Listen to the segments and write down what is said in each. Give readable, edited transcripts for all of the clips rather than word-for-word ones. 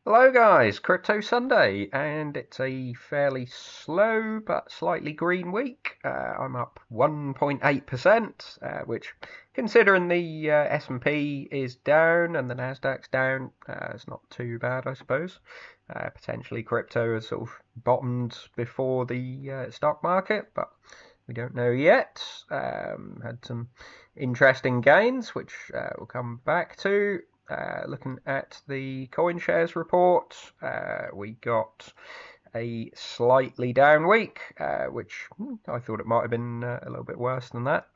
Hello guys, Crypto Sunday, and it's a fairly slow but slightly green week. I'm up 1.8%, which, considering the S&P is down and the Nasdaq's down, it's not too bad, I suppose. Potentially crypto has sort of bottomed before the stock market, but we don't know yet. Had some interesting gains, which we'll come back to. Looking at the coin shares report, we got a slightly down week, which I thought it might have been a little bit worse than that.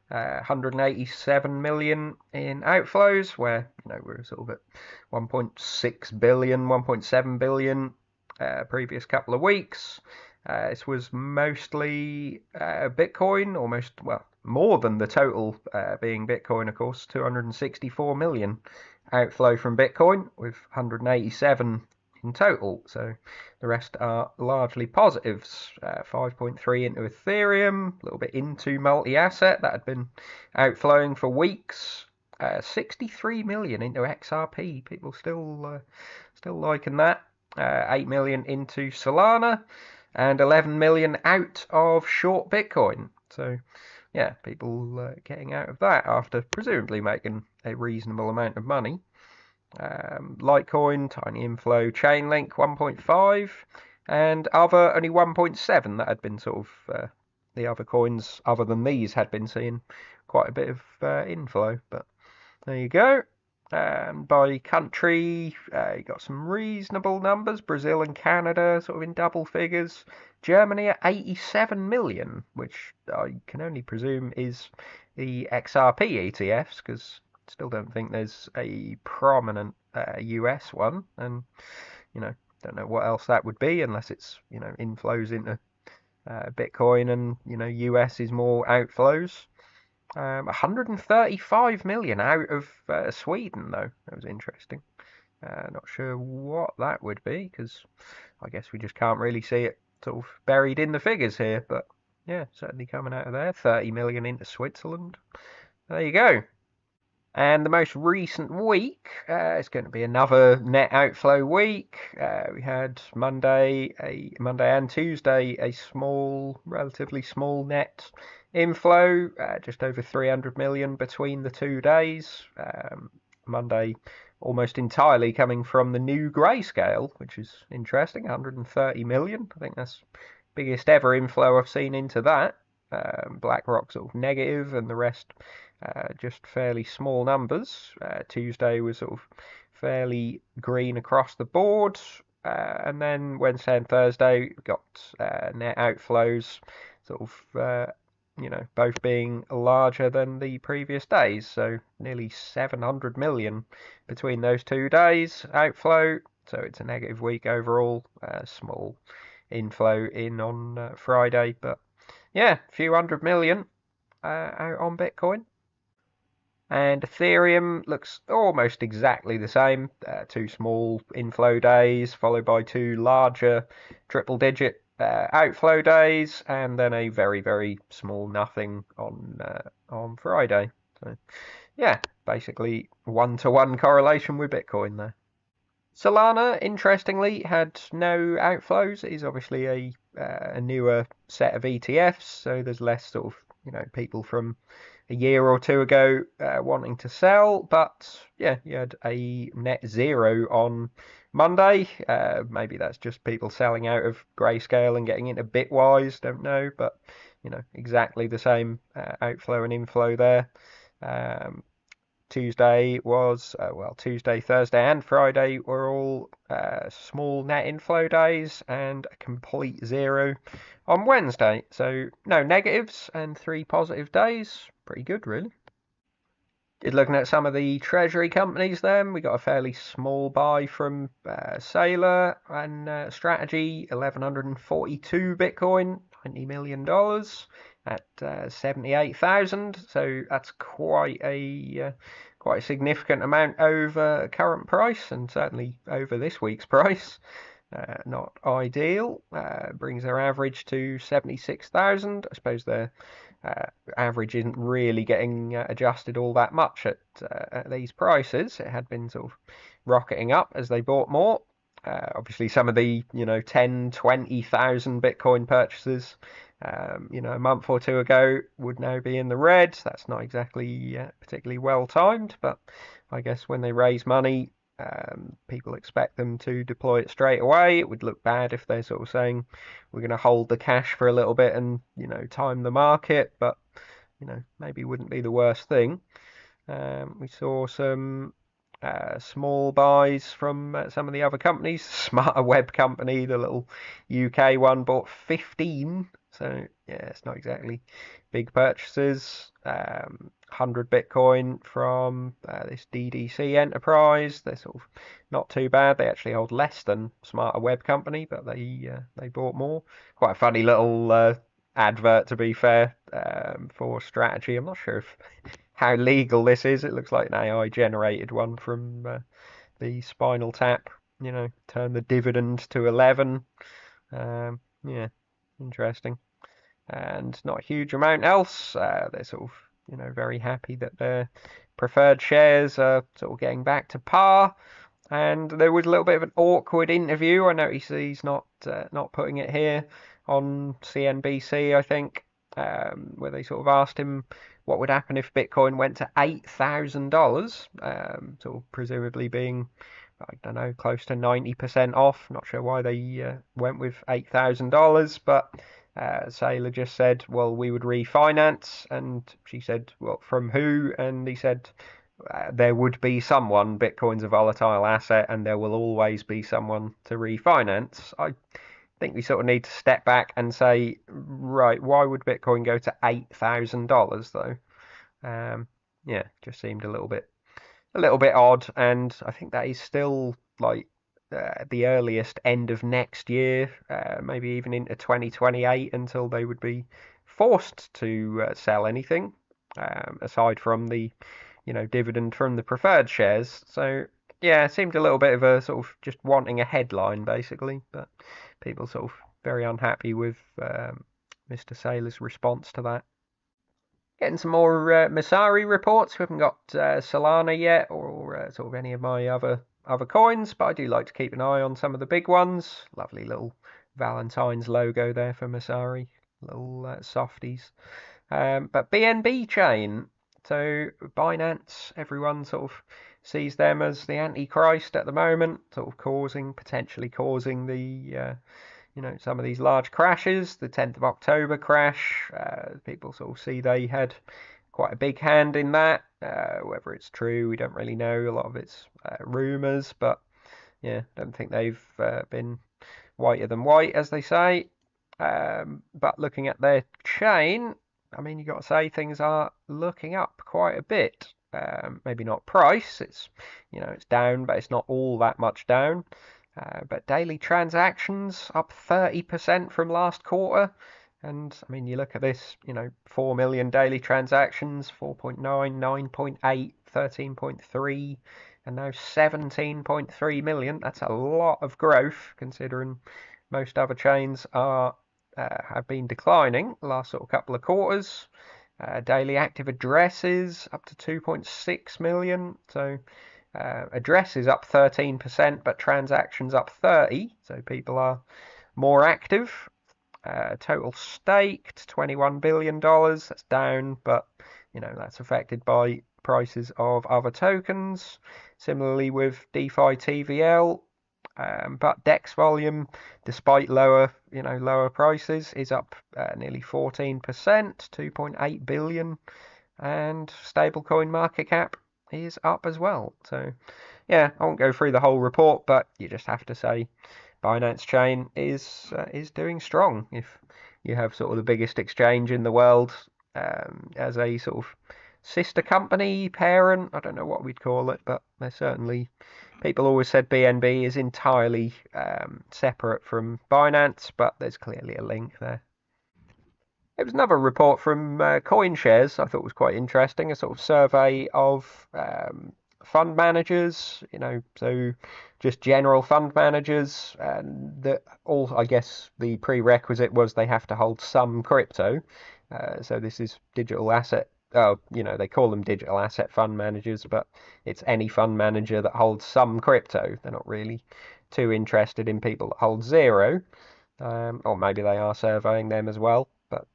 187 million in outflows, where we're sort of at 1.6 billion, 1.7 billion previous couple of weeks. This was mostly Bitcoin, almost, well, more than the total being Bitcoin, of course, 264 million outflow from Bitcoin with 187 in total. So the rest are largely positives. 5.3 into Ethereum, a little bit into multi-asset that had been outflowing for weeks. 63 million into XRP. People still liking that. 8 million into Solana and 11 million out of short Bitcoin. So yeah, people getting out of that after presumably making a reasonable amount of money. Litecoin, tiny inflow, Chainlink 1.5, and other only 1.7. That had been sort of the other coins other than these had been seeing quite a bit of inflow, but there you go. By country, you got some reasonable numbers. Brazil and Canada sort of in double figures. Germany at 87 million, which I can only presume is the XRP ETFs, because I still don't think there's a prominent US one, and don't know what else that would be unless it's inflows into Bitcoin, and US is more outflows. 135 million out of Sweden, though. That was interesting. Not sure what that would be, because I guess we just can't really see it sort of buried in the figures here. But yeah, certainly coming out of there. 30 million into Switzerland. There you go. And the most recent week is going to be another net outflow week. We had Monday and Tuesday a relatively small net inflow, just over 300 million between the 2 days. Monday almost entirely coming from the new grayscale, which is interesting, 130 million. I think that's biggest ever inflow I've seen into that. BlackRock sort of negative, and the rest just fairly small numbers. Tuesday was sort of fairly green across the board. And then Wednesday and Thursday we got net outflows, sort of both being larger than the previous days. So nearly 700 million between those 2 days outflow. So it's a negative week overall. Small inflow in on Friday, but yeah, a few 100 million out on Bitcoin. And Ethereum looks almost exactly the same. Two small inflow days, followed by two larger triple-digit outflow days, and then a very, very small nothing on Friday. So, yeah, basically one-to-one correlation with Bitcoin there. Solana, interestingly, had no outflows. It is obviously a newer set of ETFs, so there's less sort of people from a year or two ago wanting to sell. But yeah, you had a net zero on Monday. Maybe that's just people selling out of Grayscale and getting into Bitwise. Don't know, but exactly the same outflow and inflow there. Tuesday was, Tuesday, Thursday, and Friday were all small net inflow days, and a complete zero on Wednesday. So no negatives and 3 positive days. Pretty good, really. Looking at some of the treasury companies then, we got a fairly small buy from Sailor and Strategy, 1,142 Bitcoin, $90 million at 78,000. So that's quite a significant amount over current price, and certainly over this week's price. Not ideal. Brings their average to 76,000. I suppose their average isn't really getting adjusted all that much at these prices. It had been sort of rocketing up as they bought more. Obviously, some of the 10, 20,000 Bitcoin purchases, a month or two ago would now be in the red. That's not exactly particularly well timed, but I guess when they raise money, people expect them to deploy it straight away. It would look bad if they're sort of saying we're going to hold the cash for a little bit and time the market, but maybe wouldn't be the worst thing. We saw some small buys from some of the other companies. Smarter Web company, the little UK one, bought 15. So yeah, it's not exactly big purchases. 100 Bitcoin from this DDC Enterprise. They're sort of not too bad. They actually hold less than Smarter Web company, but they bought more. Quite a funny little advert, to be fair, for strategy. I'm not sure if how legal this is. It looks like an AI generated one from the Spinal Tap. Turn the dividend to 11. Yeah, interesting. And not a huge amount else. They're sort of very happy that their preferred shares are sort of getting back to par. And there was a little bit of an awkward interview. I noticed he's not putting it here on CNBC, I think, where they sort of asked him what would happen if Bitcoin went to $8,000, sort of presumably being, I don't know, close to 90% off. Not sure why they went with $8,000, but Saylor just said, well, we would refinance, and she said, well, from who? And he said, there would be someone. Bitcoin's a volatile asset, and there will always be someone to refinance. I think we sort of need to step back and say, right, why would Bitcoin go to $8,000 though? Yeah, just seemed a little bit odd, and I think that is still like the earliest end of next year, maybe even into 2028 until they would be forced to sell anything aside from the dividend from the preferred shares. So yeah, it seemed a little bit of a sort of just wanting a headline basically, but people sort of very unhappy with Mr. Saylor's response to that. Getting some more Masari reports. We haven't got Solana yet, or sort of any of my other coins, but I do like to keep an eye on some of the big ones. Lovely little Valentine's logo there for Masari, little softies. But BNB chain. So Binance, everyone sort of sees them as the Antichrist at the moment, sort of potentially causing the some of these large crashes. The 10th of October crash, people sort of see they had quite a big hand in that. Whether it's true, we don't really know. A lot of it's rumours, but yeah, don't think they've been whiter than white, as they say. But looking at their chain, I mean, you got to say things are looking up quite a bit. Maybe not price. It's down, but it's not all that much down. But daily transactions up 30% from last quarter. And I mean, you look at this, 4 million daily transactions, 4.9, 9.8, 13.3, and now 17.3 million. That's a lot of growth considering most other chains have been declining the last sort of couple of quarters. Daily active addresses up to 2.6 million. So addresses up 13%, but transactions up 30%. So people are more active. Total staked $21 billion. That's down, but that's affected by prices of other tokens. Similarly with DeFi TVL. But DEX volume, despite lower prices, is up nearly 14%, 2.8 billion, and stablecoin market cap is up as well. So yeah, I won't go through the whole report, but you just have to say Binance Chain is doing strong. If you have sort of the biggest exchange in the world as a sort of sister company, parent, I don't know what we'd call it, but they're certainly. People always said BNB is entirely separate from Binance, but there's clearly a link there. There was another report from CoinShares I thought was quite interesting, a sort of survey of fund managers, so just general fund managers, and I guess the prerequisite was they have to hold some crypto. So this is digital asset they call them digital asset fund managers, but it's any fund manager that holds some crypto. They're not really too interested in people that hold zero, or maybe they are surveying them as well. But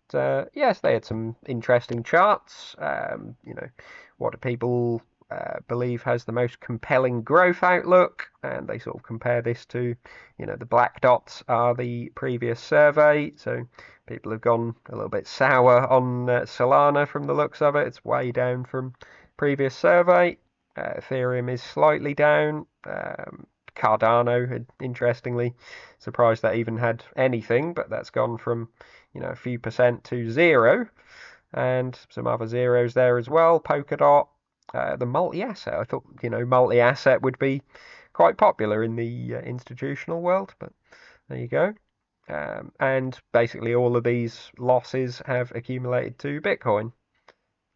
yes, they had some interesting charts. What do people believe has the most compelling growth outlook? And they sort of compare this to, the black dots are the previous survey. So people have gone a little bit sour on Solana from the looks of it. It's way down from previous survey. Ethereum is slightly down. Cardano had, interestingly, surprised that even had anything, but that's gone from, a few percent to zero, and some other zeros there as well. Polkadot, the multi-asset. I thought, multi-asset would be quite popular in the institutional world, but there you go. And basically all of these losses have accumulated to Bitcoin.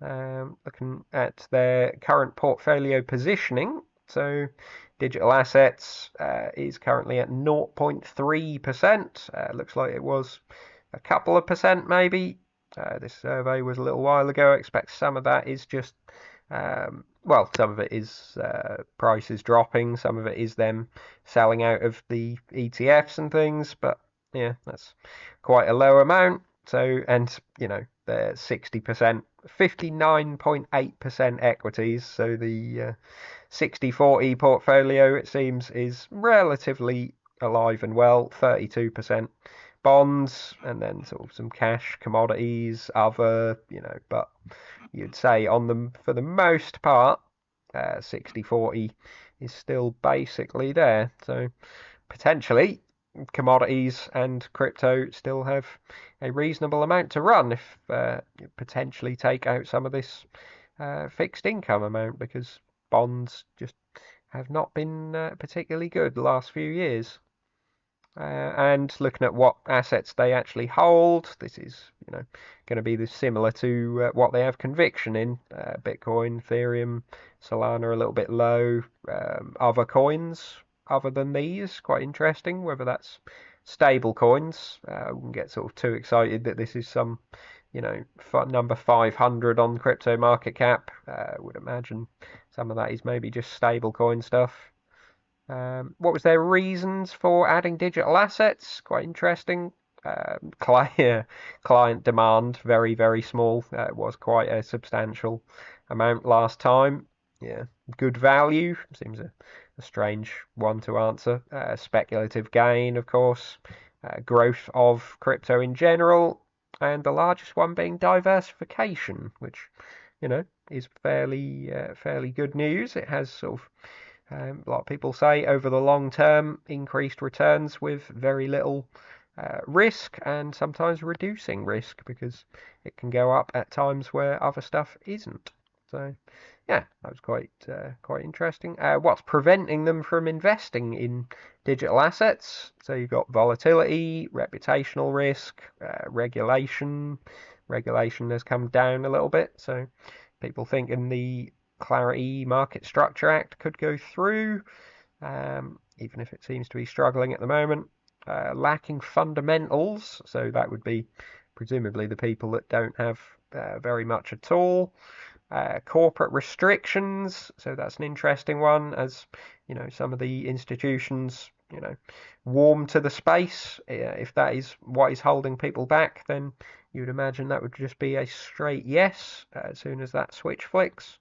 Looking at their current portfolio positioning, so digital assets is currently at 0.3%. Looks like it was a couple of percent maybe. This survey was a little while ago. I expect some of that is just, some of it is prices dropping. Some of it is them selling out of the ETFs and things. But yeah, that's quite a low amount. So, and they're 60%, 59.8% equities. So the 60/40 portfolio, it seems, is relatively alive and well. 32% bonds, and then sort of some cash, commodities, other, but you'd say on them for the most part, 60/40 is still basically there. So potentially commodities and crypto still have a reasonable amount to run if you potentially take out some of this fixed income amount, because bonds just have not been particularly good the last few years. And looking at what assets they actually hold, this is going to be similar to what they have conviction in. Bitcoin, Ethereum, Solana a little bit low. Other coins other than these, quite interesting. Whether that's stable coins, we wouldn't get sort of too excited that this is some number 500 on crypto market cap. Would imagine some of that is maybe just stable coin stuff. What was their reasons for adding digital assets? Quite interesting. Client demand, very, very small. It was quite a substantial amount last time. Yeah, good value. Seems a strange one to answer. Speculative gain, of course. Growth of crypto in general. And the largest one being diversification, which, is fairly good news. It has sort of a lot of people say over the long term, increased returns with very little risk, and sometimes reducing risk because it can go up at times where other stuff isn't. So, yeah, that was quite interesting. What's preventing them from investing in digital assets? So you've got volatility, reputational risk, regulation. Regulation has come down a little bit, so people think in the Clarity Market Structure Act could go through, even if it seems to be struggling at the moment. Lacking fundamentals, so that would be presumably the people that don't have very much at all. Corporate restrictions, so that's an interesting one, as some of the institutions warm to the space. If that is what is holding people back, then you would imagine that would just be a straight yes as soon as that switch flicks.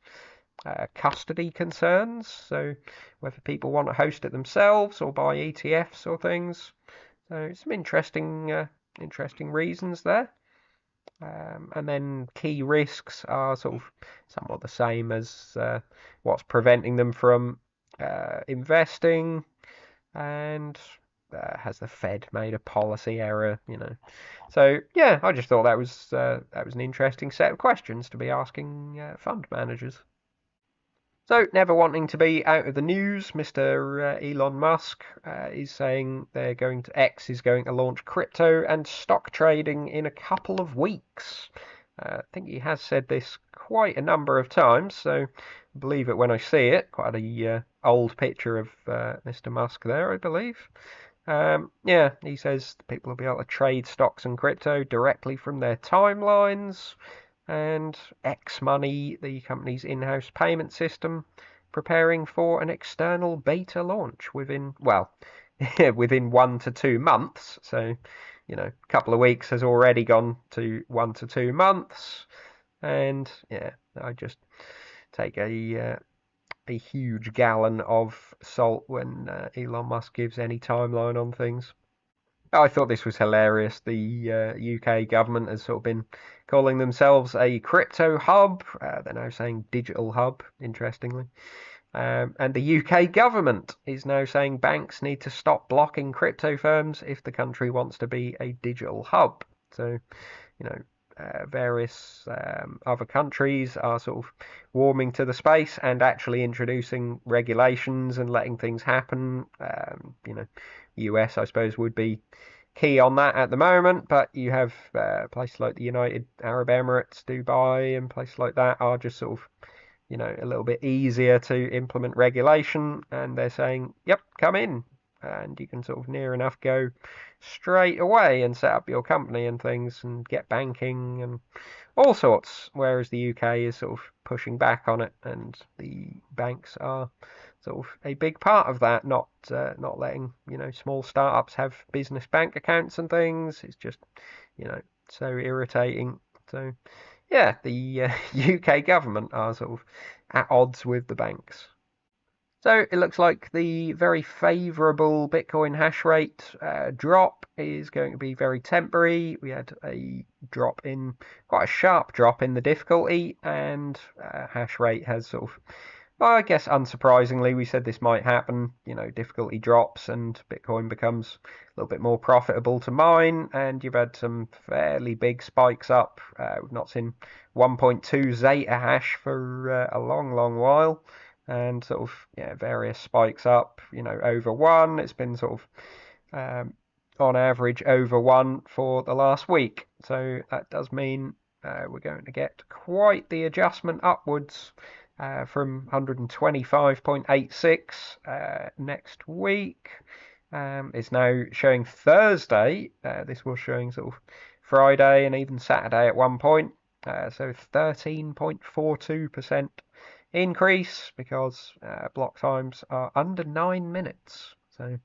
Custody concerns, so whether people want to host it themselves or buy ETFs or things. So some interesting reasons there. And then key risks are sort of somewhat the same as what's preventing them from investing, and has the Fed made a policy error? So yeah, I just thought that was an interesting set of questions to be asking fund managers. So, never wanting to be out of the news, Mr. Elon Musk is saying X is going to launch crypto and stock trading in a couple of weeks. I think he has said this quite a number of times, so believe it when I see it. Quite a old picture of Mr. Musk there, I believe. Yeah, he says people will be able to trade stocks and crypto directly from their timelines. and X Money, the company's in-house payment system, preparing for an external beta launch within, well, within 1 to 2 months. So, a couple of weeks has already gone to 1 to 2 months, and yeah, I just take a huge gallon of salt when Elon Musk gives any timeline on things. I thought this was hilarious. The UK government has sort of been calling themselves a crypto hub. They're now saying digital hub, interestingly. And the UK government is now saying banks need to stop blocking crypto firms if the country wants to be a digital hub. So, various other countries are sort of warming to the space and actually introducing regulations and letting things happen. US, I suppose, would be key on that at the moment, but you have places like the United Arab Emirates, Dubai, and places like that are just sort of, a little bit easier to implement regulation, and they're saying, yep, come in, and you can sort of near enough go straight away and set up your company and things and get banking and all sorts, whereas the UK is sort of pushing back on it, and the banks are sort of a big part of that, not letting small startups have business bank accounts and things. It's just so irritating. So yeah, the UK government are sort of at odds with the banks. So it looks like the very favourable Bitcoin hash rate drop is going to be very temporary. We had quite a sharp drop in the difficulty, and hash rate has sort of, well, I guess unsurprisingly, we said this might happen. Difficulty drops and Bitcoin becomes a little bit more profitable to mine, and you've had some fairly big spikes up. We've not seen 1.2 zeta hash for a long, long while, and sort of various spikes up. Over one. It's been sort of on average over one for the last week. So that does mean we're going to get quite the adjustment upwards from 125.86 next week. It's now showing Thursday. This was showing sort of Friday and even Saturday at one point. So 13.42% increase because block times are under 9 minutes. So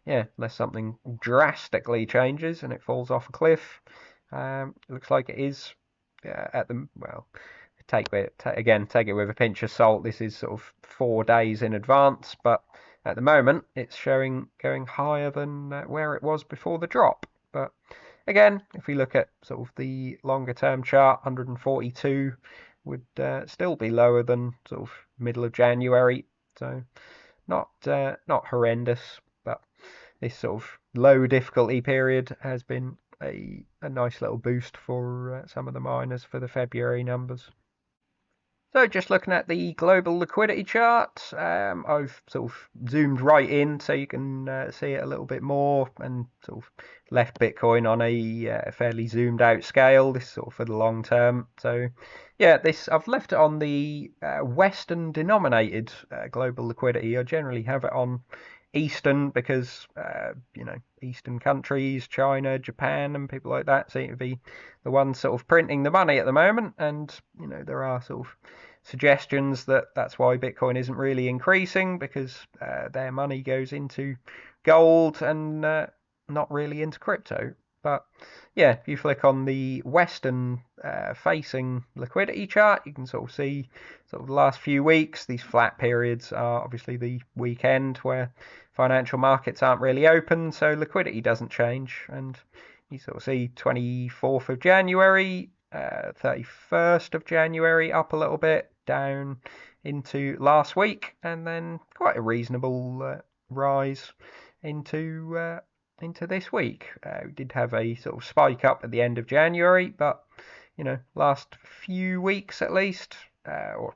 yeah, unless something drastically changes and it falls off a cliff, it looks like it is at the, well, take it with a pinch of salt. This is sort of 4 days in advance, but at the moment it's showing going higher than where it was before the drop. But again, if we look at sort of the longer term chart, 142 would still be lower than sort of middle of January. So not horrendous, but this sort of low difficulty period has been a nice little boost for some of the miners for the February numbers. So just looking at the global liquidity chart, I've sort of zoomed right in so you can see it a little bit more, and sort of left Bitcoin on a fairly zoomed out scale. This is sort of for the long term. So yeah, I've left it on the Western denominated global liquidity. I generally have it on Eastern because Eastern countries, China, Japan, and people like that seem to be the ones sort of printing the money at the moment, and there are sort of suggestions that that's why Bitcoin isn't really increasing, because their money goes into gold and not really into crypto. But yeah, if you flick on the Western facing liquidity chart, you can sort of see sort of the last few weeks. These flat periods are obviously the weekend where financial markets aren't really open, so liquidity doesn't change. And you sort of see 24th of January, 31st of January up a little bit, down into last week, and then quite a reasonable rise into this week. We did have a sort of spike up at the end of January, but last few weeks at least, or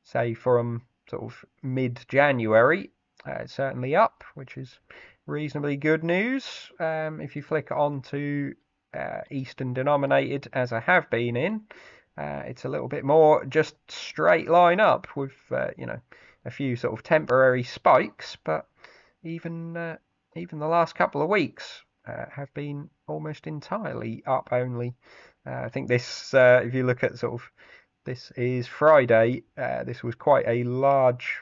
say from sort of mid-January, it's certainly up, which is reasonably good news. If you flick on to Eastern denominated, as I have been in, it's a little bit more just straight line up with a few sort of temporary spikes, but even the last couple of weeks have been almost entirely up only. I think this, if you look at sort of, this is Friday. This was quite a large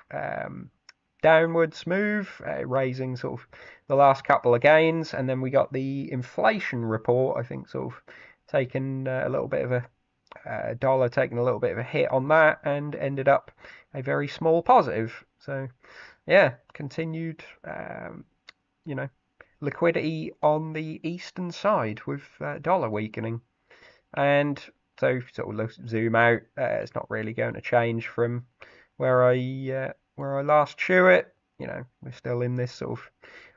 downwards move, raising sort of the last couple of gains, and then we got the inflation report. I think sort of taken a little bit of a dollar taking a little bit of a hit on that, and ended up a very small positive. So yeah, continued you know liquidity on the eastern side with dollar weakening. And so sort of zoom out, it's not really going to change from where I last chew it. We're still in this sort of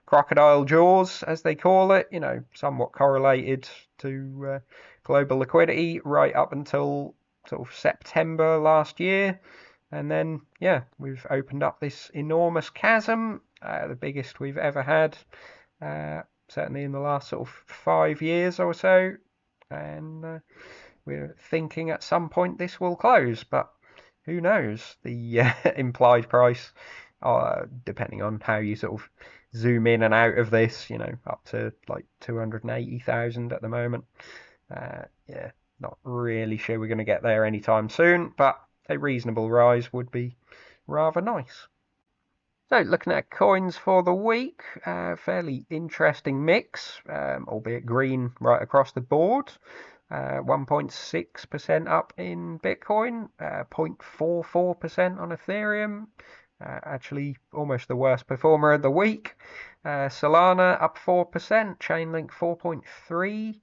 crocodile jaws, as they call it. Somewhat correlated to global liquidity right up until sort of September last year, and then yeah, we've opened up this enormous chasm, the biggest we've ever had, certainly in the last sort of 5 years or so, and we're thinking at some point this will close, but who knows? The implied price, depending on how you sort of zoom in and out of this, up to like 280,000 at the moment. Yeah, not really sure we're going to get there anytime soon, but a reasonable rise would be rather nice. So looking at coins for the week, fairly interesting mix, albeit green right across the board. 1.6% up in Bitcoin, 0.44% on Ethereum. Actually, almost the worst performer of the week. Solana up 4%, Chainlink 4.3%.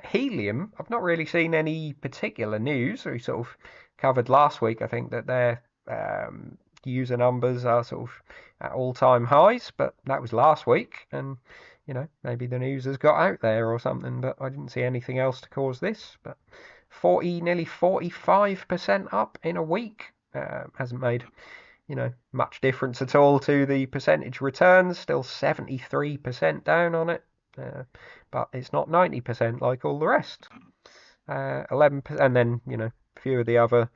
Helium, I've not really seen any particular news. We sort of covered last week, I think, that their user numbers are sort of at all-time highs, but that was last week, and maybe the news has got out there or something, but I didn't see anything else to cause this. But nearly 45% up in a week, hasn't made much difference at all to the percentage returns. Still 73% down on it, but it's not 90% like all the rest. 11%, and then a few of the other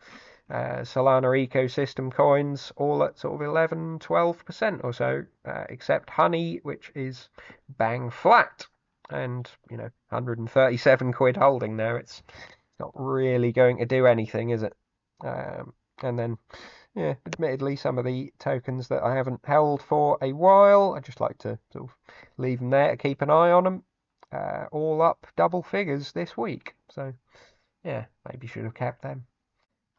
Solana ecosystem coins all at sort of 11-12% or so, except Honey, which is bang flat, and 137 quid holding there. It's not really going to do anything, is it? And then yeah, admittedly, some of the tokens that I haven't held for a while, I just like to sort of leave them there to keep an eye on them. All up double figures this week, so yeah, maybe should have kept them.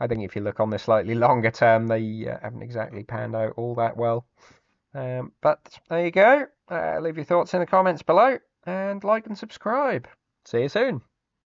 I think if you look on the slightly longer term, they haven't exactly panned out all that well. But there you go. Leave your thoughts in the comments below, and like and subscribe. See you soon.